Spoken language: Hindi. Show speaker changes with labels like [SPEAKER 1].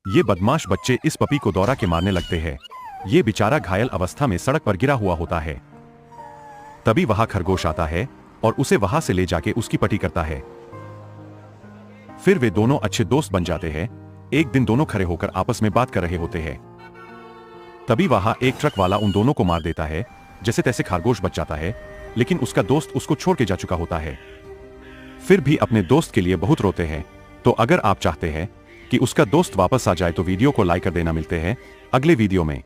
[SPEAKER 1] ये बदमाश बच्चे इस पपी को दौड़ा के मारने लगते हैं। ये बेचारा घायल अवस्था में सड़क पर गिरा हुआ होता है। तभी वहां खरगोश आता है और उसे वहां से ले जाके उसकी पटी करता है। फिर वे दोनों अच्छे दोस्त बन जाते हैं। एक दिन दोनों खड़े होकर आपस में बात कर रहे होते हैं। तभी वहां एक ट्रक वाला उन दोनों को मार देता है। जैसे तैसे खरगोश बच जाता है, लेकिन उसका दोस्त उसको छोड़ के जा चुका होता है। फिर भी अपने दोस्त के लिए बहुत रोते हैं। तो अगर आप चाहते हैं कि उसका दोस्त वापस आ जाए तो वीडियो को लाइक कर देना। मिलते हैं अगले वीडियो में।